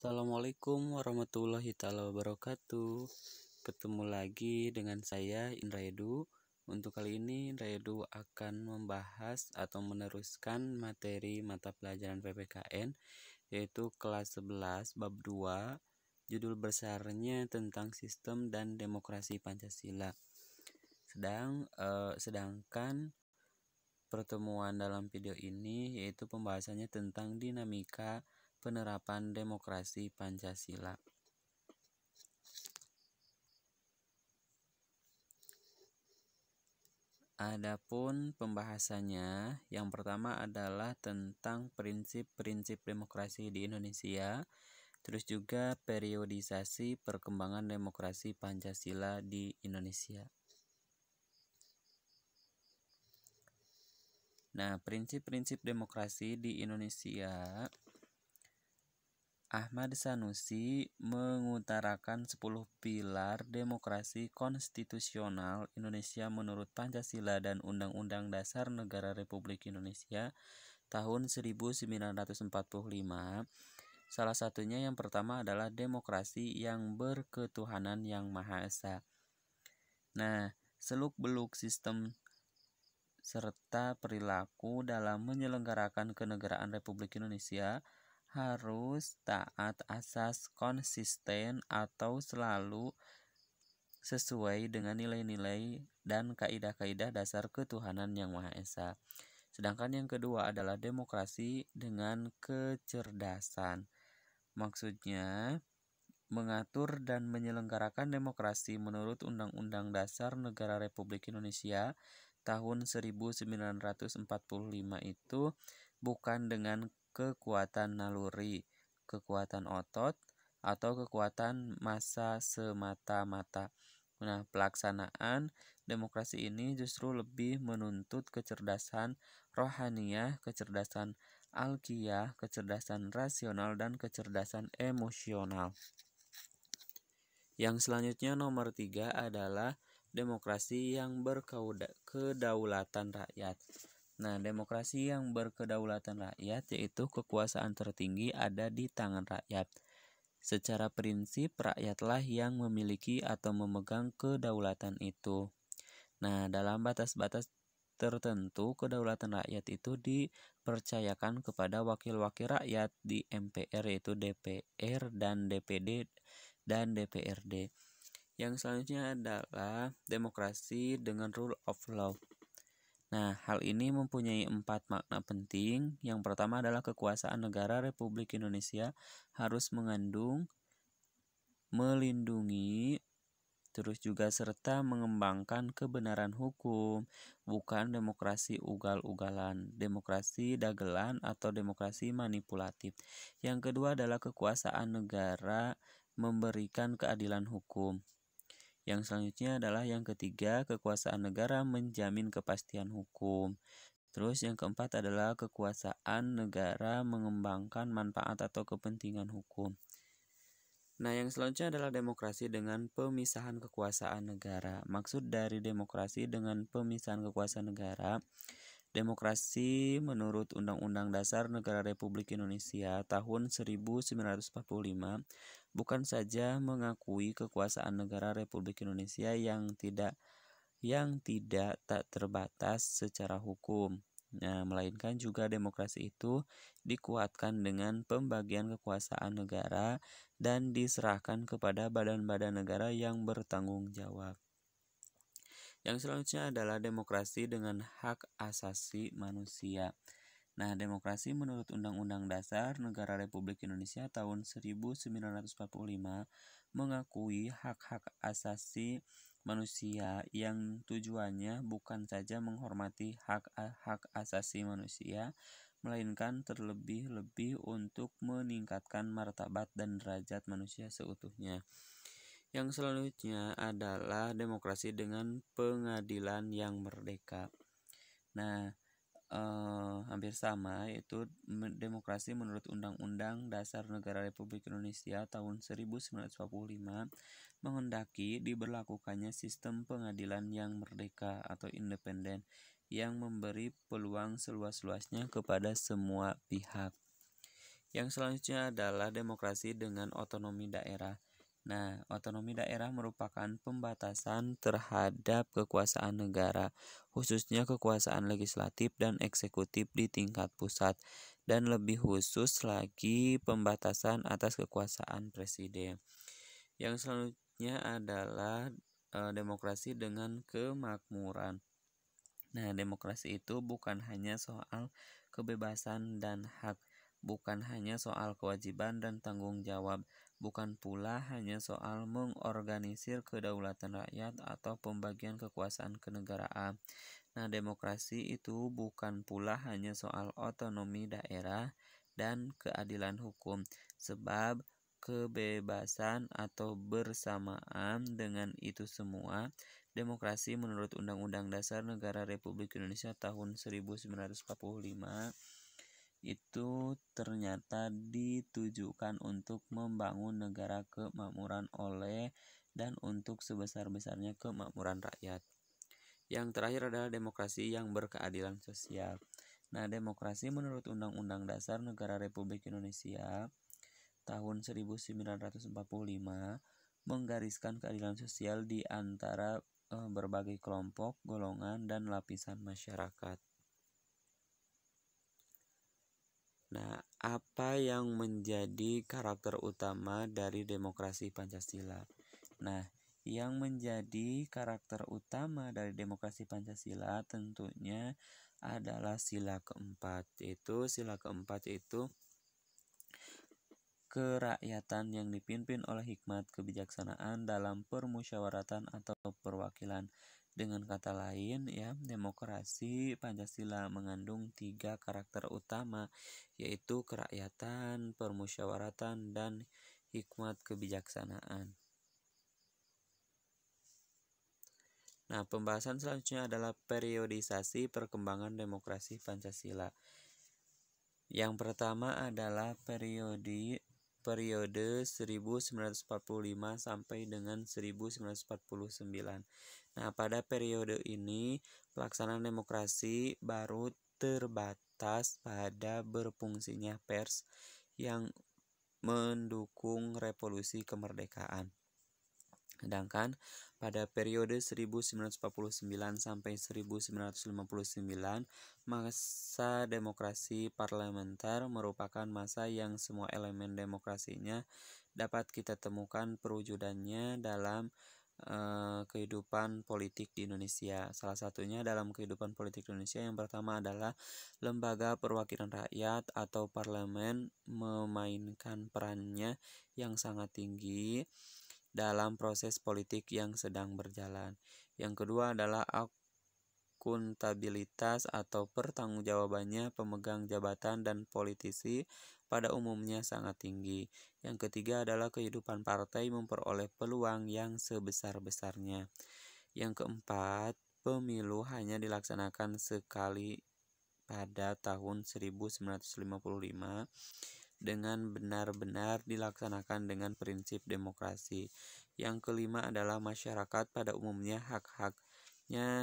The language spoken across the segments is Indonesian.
Assalamualaikum warahmatullahi taala wabarakatuh. Ketemu lagi dengan saya Indra Edu. Untuk kali ini Indra Edu akan membahas atau meneruskan materi mata pelajaran PPKN yaitu kelas 11 bab 2. Judul besarnya tentang sistem dan demokrasi Pancasila. Sedangkan pertemuan dalam video ini yaitu pembahasannya tentang dinamika penerapan demokrasi Pancasila. Adapun pembahasannya, yang pertama adalah tentang prinsip-prinsip demokrasi di Indonesia, terus juga periodisasi perkembangan demokrasi Pancasila di Indonesia. Nah, prinsip-prinsip demokrasi di Indonesia, Ahmad Sanusi mengutarakan 10 pilar demokrasi konstitusional Indonesia menurut Pancasila dan Undang-Undang Dasar Negara Republik Indonesia tahun 1945. Salah satunya yang pertama adalah demokrasi yang berketuhanan yang Maha Esa. Nah, seluk-beluk sistem serta perilaku dalam menyelenggarakan kenegaraan Republik Indonesia harus taat asas konsisten atau selalu sesuai dengan nilai-nilai dan kaidah-kaidah dasar ketuhanan yang Maha Esa. Sedangkan yang kedua adalah demokrasi dengan kecerdasan. Maksudnya mengatur dan menyelenggarakan demokrasi menurut Undang-Undang Dasar Negara Republik Indonesia tahun 1945 itu bukan dengan kekuatan naluri, kekuatan otot, atau kekuatan massa semata-mata. Nah, pelaksanaan demokrasi ini justru lebih menuntut kecerdasan rohaniyah, kecerdasan alqiyah, kecerdasan rasional, dan kecerdasan emosional. Yang selanjutnya nomor 3 adalah demokrasi yang berkedaulatan rakyat. Nah, demokrasi yang berkedaulatan rakyat yaitu kekuasaan tertinggi ada di tangan rakyat. Secara prinsip, rakyatlah yang memiliki atau memegang kedaulatan itu. Nah, dalam batas-batas tertentu, kedaulatan rakyat itu dipercayakan kepada wakil-wakil rakyat di MPR yaitu DPR dan DPD dan DPRD. Yang selanjutnya adalah demokrasi dengan rule of law. Nah, hal ini mempunyai 4 makna penting. Yang pertama adalah kekuasaan negara Republik Indonesia harus mengandung, melindungi, terus juga serta mengembangkan kebenaran hukum, bukan demokrasi ugal-ugalan, demokrasi dagelan atau demokrasi manipulatif. Yang kedua adalah kekuasaan negara memberikan keadilan hukum. Yang selanjutnya adalah yang ketiga, kekuasaan negara menjamin kepastian hukum. Terus yang keempat adalah kekuasaan negara mengembangkan manfaat atau kepentingan hukum. Nah, yang selanjutnya adalah demokrasi dengan pemisahan kekuasaan negara. Maksud dari demokrasi dengan pemisahan kekuasaan negara, demokrasi menurut Undang-Undang Dasar Negara Republik Indonesia tahun 1945 bukan saja mengakui kekuasaan negara Republik Indonesia yang tidak tak terbatas secara hukum. Nah, melainkan juga demokrasi itu dikuatkan dengan pembagian kekuasaan negara dan diserahkan kepada badan-badan negara yang bertanggung jawab. Yang selanjutnya adalah demokrasi dengan hak asasi manusia. Nah, demokrasi menurut Undang-Undang Dasar Negara Republik Indonesia tahun 1945 mengakui hak-hak asasi manusia yang tujuannya bukan saja menghormati hak asasi manusia, melainkan terlebih-lebih untuk meningkatkan martabat dan derajat manusia seutuhnya. Yang selanjutnya adalah demokrasi dengan pengadilan yang merdeka. Nah, hampir sama, yaitu demokrasi menurut Undang-Undang Dasar Negara Republik Indonesia tahun 1945 menghendaki diberlakukannya sistem pengadilan yang merdeka atau independen yang memberi peluang seluas-luasnya kepada semua pihak. Yang selanjutnya adalah demokrasi dengan otonomi daerah. Nah, otonomi daerah merupakan pembatasan terhadap kekuasaan negara, khususnya kekuasaan legislatif dan eksekutif di tingkat pusat, dan lebih khusus lagi pembatasan atas kekuasaan presiden. Yang selanjutnya adalah demokrasi dengan kemakmuran. Nah, demokrasi itu bukan hanya soal kebebasan dan hak, bukan hanya soal kewajiban dan tanggung jawab, bukan pula hanya soal mengorganisir kedaulatan rakyat atau pembagian kekuasaan kenegaraan. Nah, demokrasi itu bukan pula hanya soal otonomi daerah dan keadilan hukum, sebab kebebasan atau bersamaan dengan itu semua, demokrasi menurut Undang-Undang Dasar Negara Republik Indonesia tahun 1945 itu ternyata ditujukan untuk membangun negara kemakmuran oleh dan untuk sebesar-besarnya kemakmuran rakyat. Yang terakhir adalah demokrasi yang berkeadilan sosial. Nah, demokrasi menurut Undang-Undang Dasar Negara Republik Indonesia tahun 1945 menggariskan keadilan sosial di antara berbagai kelompok, golongan, dan lapisan masyarakat. Nah, apa yang menjadi karakter utama dari demokrasi Pancasila? Nah, yang menjadi karakter utama dari demokrasi Pancasila tentunya adalah sila keempat, yaitu kerakyatan yang dipimpin oleh hikmat kebijaksanaan dalam permusyawaratan atau perwakilan. Dengan kata lain, ya, demokrasi Pancasila mengandung 3 karakter utama, yaitu kerakyatan, permusyawaratan, dan hikmat kebijaksanaan. Nah, pembahasan selanjutnya adalah periodisasi perkembangan demokrasi Pancasila. Yang pertama adalah periode 1945 sampai dengan 1949. Nah, pada periode ini pelaksanaan demokrasi baru terbatas pada berfungsinya pers yang mendukung revolusi kemerdekaan. Sedangkan pada periode 1949 sampai 1959, masa demokrasi parlementer merupakan masa yang semua elemen demokrasinya dapat kita temukan perwujudannya dalam kehidupan politik di Indonesia. Salah satunya dalam kehidupan politik Indonesia yang pertama adalah lembaga perwakilan rakyat atau parlemen memainkan perannya yang sangat tinggi dalam proses politik yang sedang berjalan. Yang kedua adalah akuntabilitas atau pertanggungjawabannya pemegang jabatan dan politisi pada umumnya sangat tinggi. Yang ketiga adalah kehidupan partai memperoleh peluang yang sebesar-besarnya. Yang keempat, pemilu hanya dilaksanakan sekali pada tahun 1955 dengan benar-benar dilaksanakan dengan prinsip demokrasi. Yang kelima adalah masyarakat pada umumnya hak-hak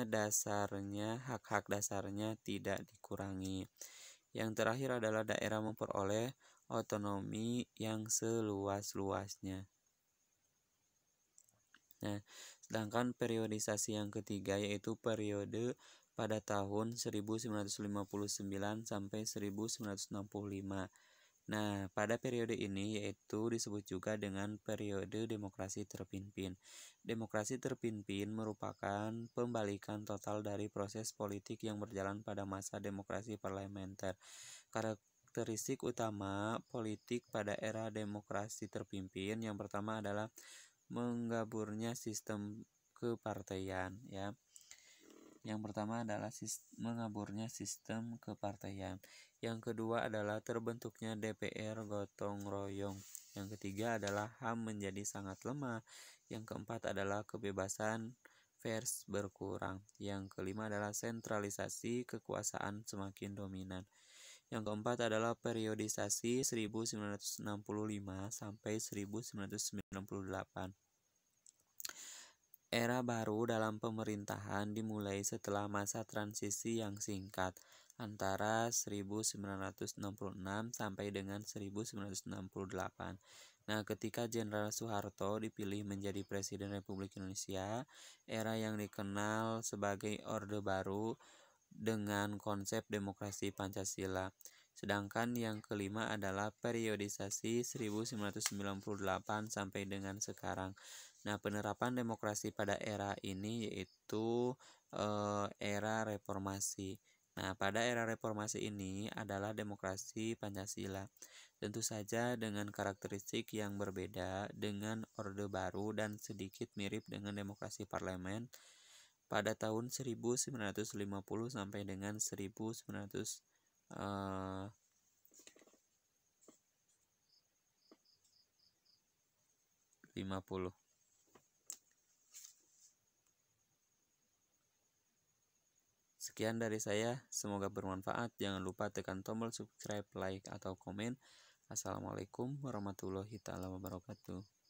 dasarnya tidak dikurangi. Yang terakhir adalah daerah memperoleh otonomi yang seluas-luasnya. Nah, sedangkan periodisasi yang ketiga yaitu periode pada tahun 1959 sampai 1965. Nah, pada periode ini yaitu disebut juga dengan periode demokrasi terpimpin. Demokrasi terpimpin merupakan pembalikan total dari proses politik yang berjalan pada masa demokrasi parlementer. Karakteristik utama politik pada era demokrasi terpimpin yang pertama adalah menggaburnya sistem kepartaian, ya. Yang pertama adalah mengaburnya sistem kepartaian. Yang kedua adalah terbentuknya DPR gotong royong. Yang ketiga adalah HAM menjadi sangat lemah. Yang keempat adalah kebebasan pers berkurang. Yang kelima adalah sentralisasi kekuasaan semakin dominan. Yang keempat adalah periodisasi 1965 sampai 1998. Era baru dalam pemerintahan dimulai setelah masa transisi yang singkat antara 1966 sampai dengan 1968. Nah, ketika Jenderal Soeharto dipilih menjadi Presiden Republik Indonesia, era yang dikenal sebagai Orde Baru dengan konsep demokrasi Pancasila. Sedangkan yang kelima adalah periodisasi 1998 sampai dengan sekarang. Nah, penerapan demokrasi pada era ini yaitu era reformasi. Nah, pada era reformasi ini adalah demokrasi Pancasila. Tentu saja dengan karakteristik yang berbeda dengan Orde Baru dan sedikit mirip dengan demokrasi parlemen pada tahun 1950 sampai dengan 1950. Sekian dari saya, semoga bermanfaat. Jangan lupa tekan tombol subscribe, like, atau komen. Assalamualaikum warahmatullahi wabarakatuh.